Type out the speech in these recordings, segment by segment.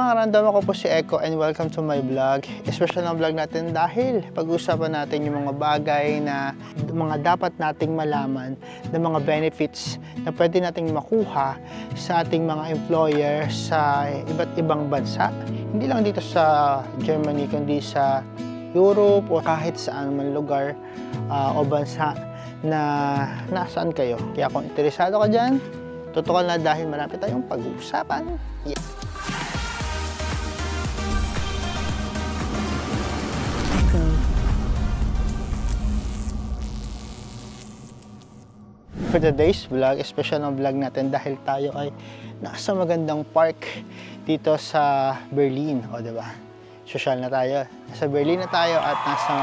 mga random, ako po si Echo and welcome to my vlog. Special na vlog natin dahil pag-usapan natin yung mga bagay na mga dapat nating malaman na mga benefits na pwede nating makuha sa ating mga employer sa iba't ibang bansa. Hindi lang dito sa Germany kundi sa Europe o kahit saan man lugar o bansa na nasaan kayo. Kaya kung interesado ka dyan, tutukal na dahil marami tayong pag-uusapan. Yeah. For today's vlog, special ng vlog natin dahil tayo ay nasa magandang park dito sa Berlin. O, diba? Social na tayo. Nasa Berlin na tayo at nasa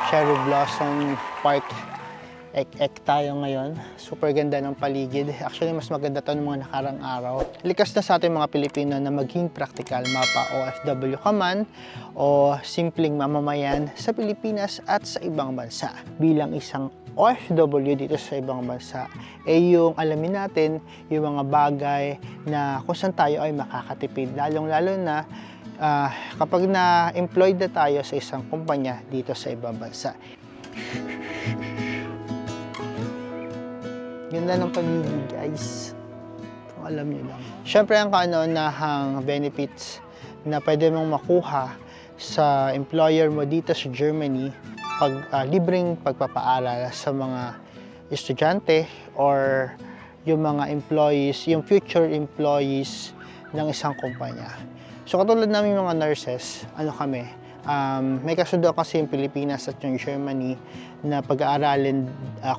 Cherry Blossom Park. Ek tayo ngayon. Super ganda ng paligid. Actually, mas maganda to ng mga nakarang araw. Likas na sa ating mga Pilipino na maging practical mapa OFW ka man o simpleng mamamayan sa Pilipinas at sa ibang bansa. Bilang isang OFW dito sa ibang bansa, yung alamin natin yung mga bagay na kung saan tayo ay makakatipid. Lalong-lalo na kapag na-employed na tayo sa isang kumpanya dito sa ibang bansa. Ganda ng paligid, guys. Kung alam nyo lang. Siyempre, ang kauna-unahang benefits na pwede mong makuha sa employer mo dito sa Germany, libreng pagpapaaral sa mga estudyante or yung mga employees, yung future employees ng isang kumpanya. So, katulad namin mga nurses, may kasundo kasi yung Pilipinas at yung Germany na pag-aaralin.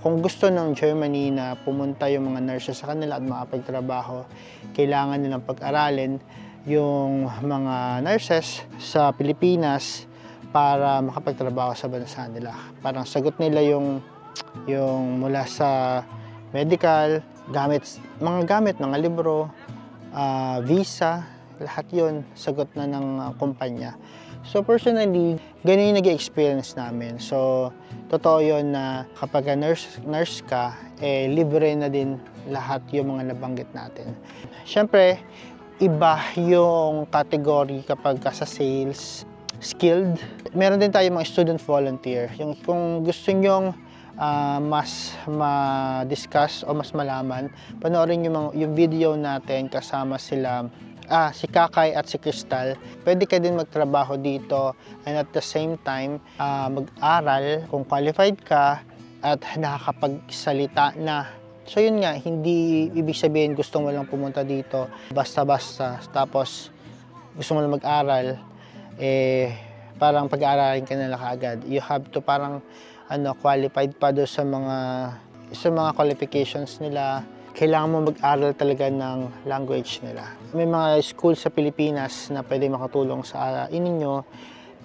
Kung gusto ng Germany na pumunta yung mga nurses sa kanila at makapagtrabaho, kailangan nilang pag-aralin yung mga nurses sa Pilipinas para makapagtrabaho sa bansa nila. Parang sagot nila yung mula sa medical, mga gamit, mga libro, visa, lahat yon sagot na ng kumpanya. So personally, ganun yung nag-experience namin. So totoo yun na kapag nurse ka, libre na din lahat yung mga nabanggit natin. Siyempre, iba yung category kapag sa sales, skilled. Meron din tayo mga student volunteer. Kung gusto nyong mas ma-discuss o mas malaman, panoorin yung video natin kasama sila si Kakay at si Crystal. Pwede ka din magtrabaho dito and at the same time mag-aral kung qualified ka at nakakapagsalita na. So yun nga, hindi ibig sabihin gusto mo lang pumunta dito basta-basta tapos gusto mo lang mag-aral, parang pag-aaralin ka nila kaagad. You have to parang qualified pa do sa mga qualifications nila. Kailangan mo mag-aral talaga ng language nila. May mga school sa Pilipinas na pwede makatulong sa inyo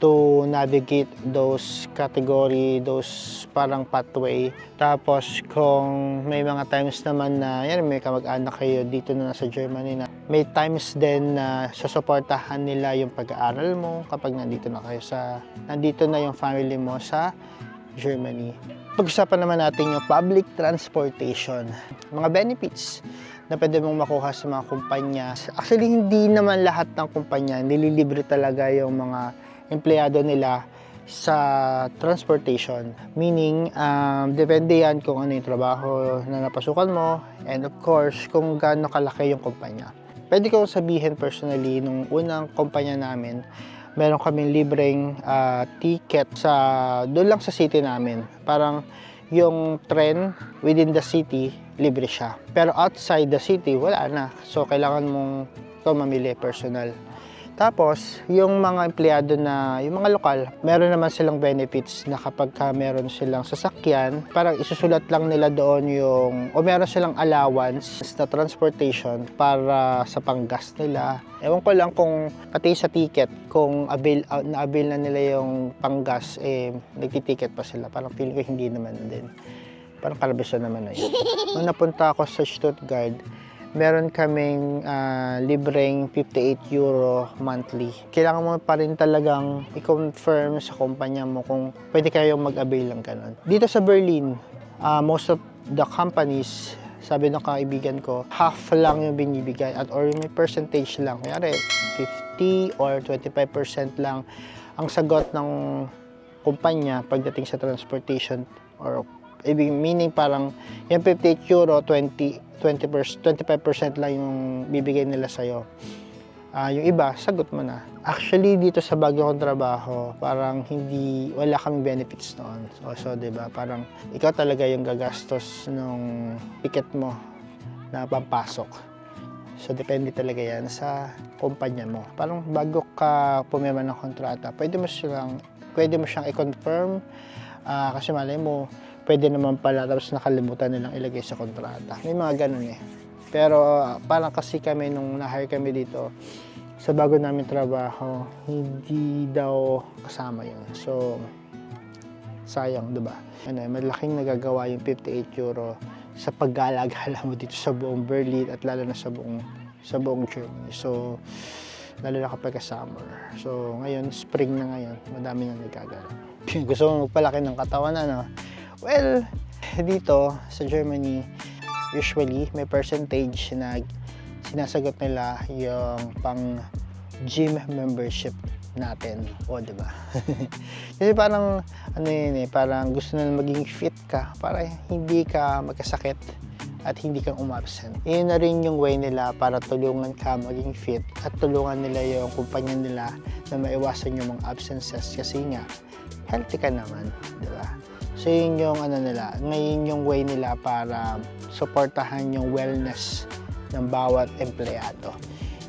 to navigate those category, those parang pathway. Tapos kung may mga times naman na may kamag-anak kayo dito na sa Germany na may times din na susuportahan nila yung pag-aaral mo kapag nandito na yung family mo sa Germany. Pag-usapan naman natin yung public transportation. Mga benefits na pwede mong makuha sa mga kumpanya. Actually, hindi naman lahat ng kumpanya nililibre talaga yung mga empleyado nila sa transportation. Meaning, depende yan kung ano yung trabaho na napasukan mo and of course, kung gaano kalaki yung kumpanya. Pwede ko sabihin personally, nung unang kumpanya namin, meron kaming libreng ticket doon lang sa city namin. Parang yung tren within the city, libre siya. Pero outside the city, wala na. So, kailangan mong mamili personal. Tapos, yung mga empleyado yung mga lokal, meron naman silang benefits na kapag meron silang sasakyan, parang isusulat lang nila doon o meron silang allowance na transportation para sa panggas nila. Ewan ko lang kung pati sa ticket, kung na-avail na nila yung panggas, nagtiticket pa sila. Parang feeling ko hindi naman din. Parang kalabisan naman na yun. Nung napunta ako sa Stuttgart, meron kaming libreng 58 euro monthly. Kailangan mo pa rin talagang i-confirm sa kumpanya mo kung pwede kayong mag-avail ng ganun. Dito sa Berlin, most of the companies sabi ng kaibigan ko, half lang yung binibigay at or may percentage lang. Kaya 50 or 25% lang ang sagot ng kumpanya pagdating sa transportation or meaning parang yung 58 euro, 25% lang yung bibigay nila sa'yo. Yung iba, sagot mo na. Actually, dito sa bago kong trabaho, parang wala kaming benefits noon. So, diba, parang ikaw talaga yung gagastos ng ticket mo na pampasok. So, depende talaga yan sa kumpanya mo. Parang bago ka pumema ng kontrata, pwede mo siyang i-confirm kasi malay mo, pwede naman pala tapos nakalimutan nilang ilagay sa kontrata. May mga ganun eh. Pero parang kasi kami nung na-hire kami dito sa bago namin trabaho, hindi daw kasama yun. So, sayang, diba? Malaking nagagawa yung 58 euro sa paggalagala mo dito sa buong Berlin at lalo na sa buong Germany. So, lalo na kapag summer. So, ngayon, spring na ngayon, madami na nagagala. Gusto mo magpalaki ng katawan, ano? Well, dito sa Germany, usually may percentage na sinasagot nila yung pang gym membership natin. O, diba? Kasi parang, parang gusto na maging fit ka para hindi ka magkasakit at hindi kang umabsent. Yun na rin yung way nila para tulungan ka maging fit at tulungan nila yung kumpanya nila na maiwasan yung mga absences kasi nga, healthy ka naman, diba? So yun yung nila, ngayon yung way nila para suportahan yung wellness ng bawat empleyado.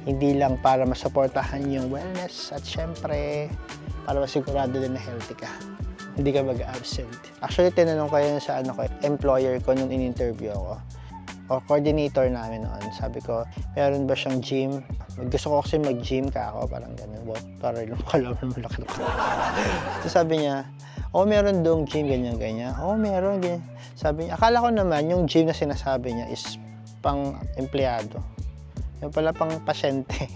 Hindi lang para masuportahan yung wellness at syempre para masigurado din na healthy ka. Hindi ka mag-absent. Actually, tinanong ko yun sa employer ko nung in-interview ako. O coordinator namin noon. Sabi ko, meron ba siyang gym? Gusto ko kasi mag-gym ka ako, parang ganun. Para lumakalam na malaki. So sabi niya, meron doong gym, ganyan. Meron, ganyan. Sabi niya, akala ko naman yung gym na sinasabi niya is pang empleyado. Yung pala pang pasyente.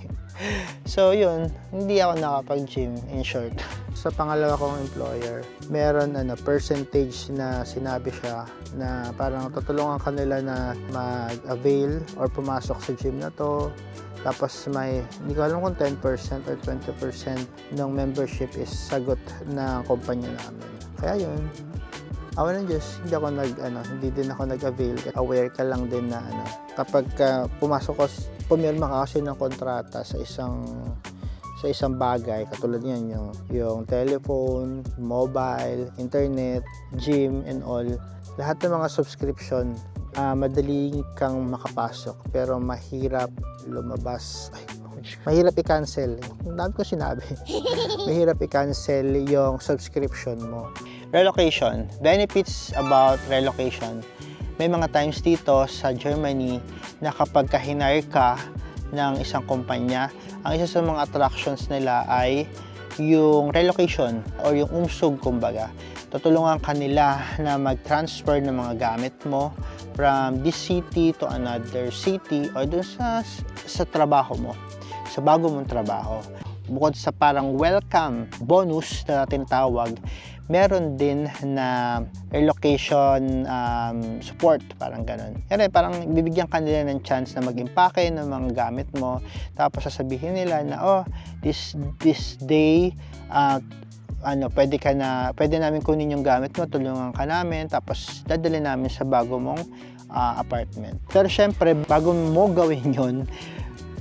So yun, hindi ako nakapag-gym in short. Sa pangalawa kong employer, meron percentage na sinabi siya na parang tutulungan kanila na mag-avail or pumasok sa gym na to. Tapos hindi ko alam kung 10% or 20% ng membership is sagot ng kumpanya namin. Kaya yun, awa ng Diyos, hindi din ako nag-avail. Aware ka lang din na kapag pumirma ka kasi ng kontrata sa isang bagay, katulad yan, yung telephone, mobile, internet, gym, and all, lahat ng mga subscription, madali kang makapasok, pero mahirap lumabas. Mahirap i-cancel. Ang dami ko sinabi. Mahirap i-cancel yung subscription mo. Relocation. Benefits about relocation. May mga times dito sa Germany na kapag hinire ka ng isang kumpanya, ang isa sa mga attractions nila ay yung relocation or yung umsog kumbaga. Tutulungan kanila na mag-transfer ng mga gamit mo from this city to another city or dun sa trabaho mo, sa bago mong trabaho. Bukod sa parang welcome bonus na tinatawag, meron din na relocation support, parang ganun. Yan parang bibigyan kanila ng chance na mag-impake ng mga gamit mo, tapos sasabihin nila na this day pwede namin kunin yung gamit mo, tulungan ka namin, tapos dadali namin sa bago mong apartment. Pero syempre, bago mo gawin yun,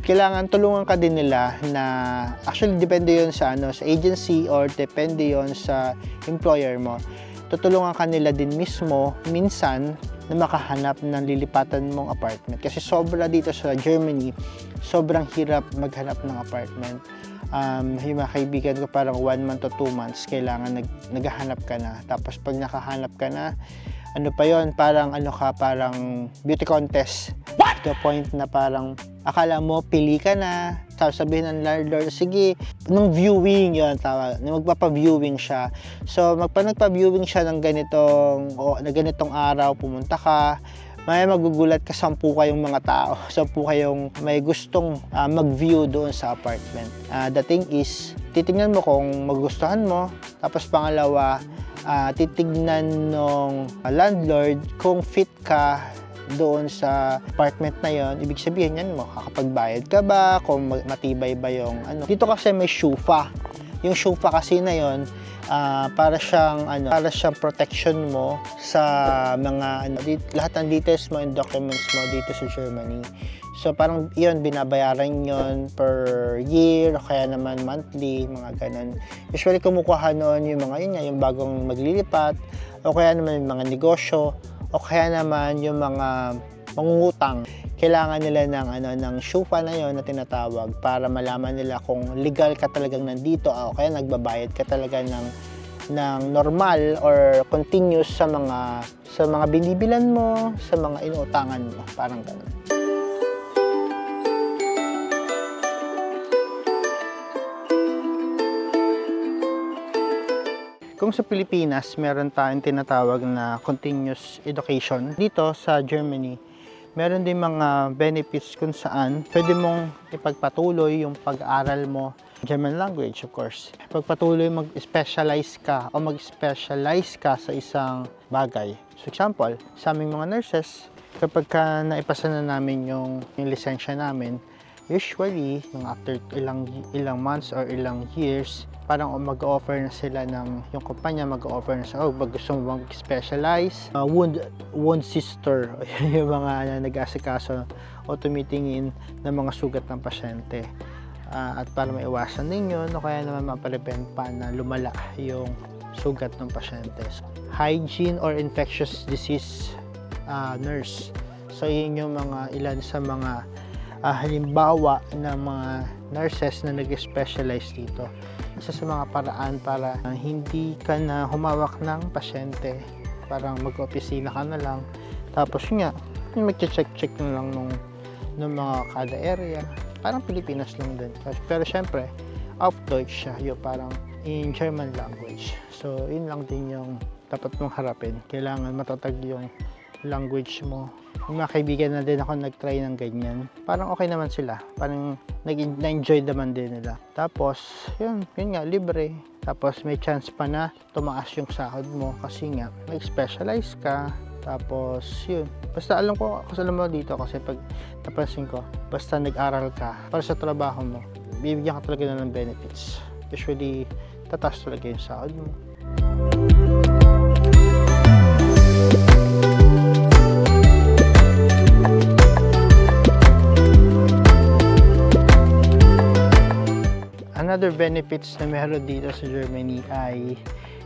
kailangan tulungan ka din nila na actually depende yon sa agency or depende yon sa employer mo. Tutulungan ka nila din mismo minsan na makahanap ng lilipatan mong apartment kasi sobra dito sa Germany, sobrang hirap maghanap ng apartment. Yung mga kaibigan ko parang 1 month to 2 months kailangan naghahanap ka na, tapos pag nakahanap ka na, parang beauty contest. To the point na parang akala mo pili ka na, tapos sabihin ng landlord, sige, nung viewing yun tawag, magpapa-viewing siya. So nagpa-viewing siya ng ganitong araw, pumunta ka, may magugulat ka, 10 kayong mga tao, 10 kayong may gustong mag-view doon sa apartment. The thing is, titignan mo kung magustuhan mo, tapos pangalawa, titignan ng landlord kung fit ka doon sa apartment na yon, ibig sabihin yan, makakapagbayad ka ba, kung matibay ba yung ano. Dito kasi may SHUFA. Yung SHUFA kasi na yon, para siyang protection mo sa mga lahat ng details mo and documents mo dito sa Germany. So parang yun, binabayaran yun per year o kaya naman monthly, mga ganun. Usually kumukuha noon yung mga yung bagong maglilipat o kaya naman yung mga negosyo o kaya naman yung mga mangungutang. Kailangan nila ng SHUFA na yon na tinatawag para malaman nila kung legal ka talagang nandito o kaya nagbabayad ka talaga ng normal or continuous sa mga binibilan mo, sa mga inuutangan mo, parang ganun. Kung sa Pilipinas, meron tayong tinatawag na continuous education. Dito sa Germany, meron din mga benefits kung saan pwede mong ipagpatuloy yung pag-aaral mo. German language, of course. Pagpatuloy mag-specialize ka o mag-specialize ka sa isang bagay. For example, sa aming mga nurses, kapag naipasa na namin yung lisensya namin, usually, after ilang months or ilang years, parang mag-offer na sila yung kumpanya mag-offer na sila, gusto mo mag-specialize, wound sister, yung mga nag-asikaso o tumitingin ng mga sugat ng pasyente. At para maiwasan din yun, o kaya naman maprevent pa na lumala yung sugat ng pasyente. Hygiene or infectious disease nurse. So yun yung ilan sa mga halimbawa ng mga nurses na nag-specialize dito. Isa sa mga paraan para hindi ka na humawak ng pasyente, parang mag-opisina ka na lang, tapos nga mag-check na lang ng mga kada area, parang Pilipinas lang din. Pero syempre auf Deutsch siya, yung parang in German language. So yun lang din yung dapat mong harapin, kailangan matatag yung language mo. Yung mga kaibigan na din ako nag-try ng ganyan, parang okay naman sila, parang na-enjoy naman din nila. Tapos yun nga, libre. Tapos may chance pa na tumaas yung sahod mo kasi nga nag-specialize ka. Tapos yun, basta alam mo dito kasi pag napansin ko, basta nag-aral ka para sa trabaho mo, bibigyan ka talaga ng benefits. Usually tataas talaga yung sahod mo. Another benefits na meron dito sa Germany ay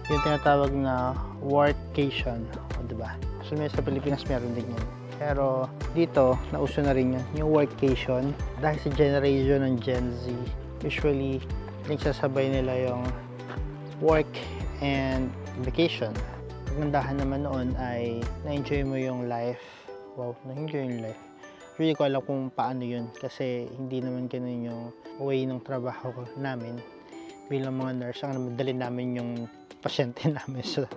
yung tinatawag na workcation, diba? So sa Pilipinas meron din yun. Pero dito, nauso na rin yun, yung workcation. Dahil sa generation ng Gen Z, usually nagsasabay nila yung work and vacation. Pagandahan naman noon ay na-enjoy mo yung life. Wow, na-enjoy yung life. Hindi ko alam kung paano yun kasi hindi naman ganun yung way ng trabaho namin bilang mga nurse. Ang madali namin yung pasyente namin sa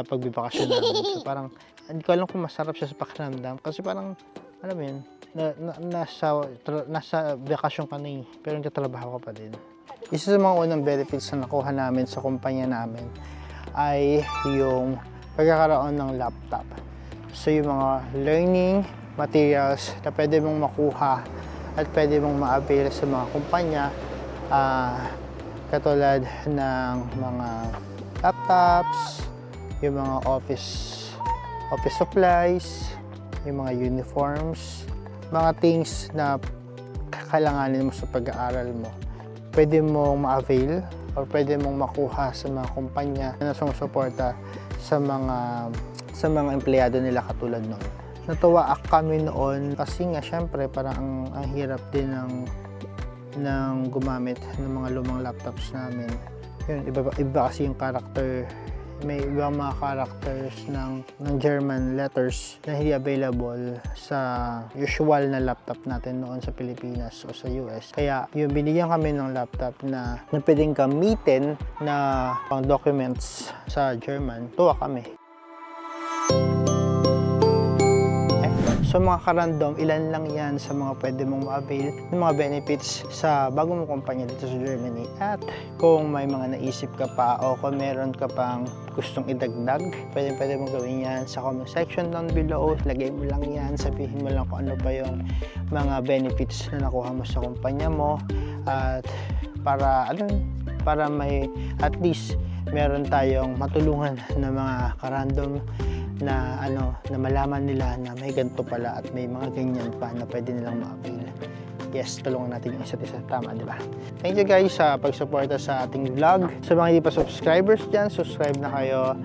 pagbibakasyon namin. So parang hindi ko alam kung masarap siya sa pakiramdam kasi parang alam mo yun, nasa bakasyon ka na pero nagtatrabaho ka pa din. Isa sa mga unang benefits na nakuha namin sa kumpanya namin ay yung pagkakaroon ng laptop. So yung mga learning materials na pwede mong makuha at pwede mong ma-avail sa mga kumpanya, katulad ng mga laptops, yung mga office supplies, yung mga uniforms, mga things na kakailanganin mo sa pag-aaral mo. Pwede mong ma-avail or pwede mong makuha sa mga kumpanya na sumusuporta sa mga empleyado nila katulad noon. Natuwa kami noon kasi nga syempre parang ang hirap din ng gumamit ng mga lumang laptops namin. Yun, iba kasi yung character. May ibang mga characters ng German letters na hindi available sa usual na laptop natin noon sa Pilipinas o sa US. Kaya yung binigyan kami ng laptop na pwedeng gamitin na pang documents sa German, tuwa kami. So mga karandom, ilan lang yan sa mga pwede mong ma-avail ng mga benefits sa bago mong kumpanya dito sa Germany. At kung may mga naisip ka pa o kung meron ka pang gustong idagdag, pwede mong gawin yan sa comment section down below. Lagay mo lang yan, sabihin mo lang kung ano pa yung mga benefits na nakuha mo sa kumpanya mo. At para may at least meron tayong matulungan na mga karandom na na malaman nila na may ganito pala at may mga ganyan pa na pwede nilang ma-avail. Yes, tulungan natin yung isa't isa. Tama, di ba? Thank you guys sa pagsuporta sa ating vlog. Sa mga hindi pa subscribers dyan, subscribe na kayo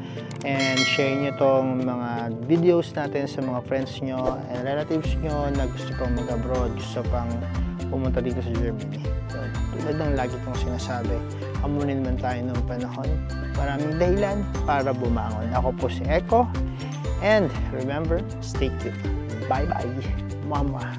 and share nyo tong mga videos natin sa mga friends nyo and relatives nyo na gusto pang mag-abroad, gusto pang pumunta dito sa Germany. So, tulad ng lagi kong sinasabi, amunin man tayo ng panahon. Maraming dahilan para bumangon. Ako po si Echo. And remember, stay cute. Bye-bye, mama.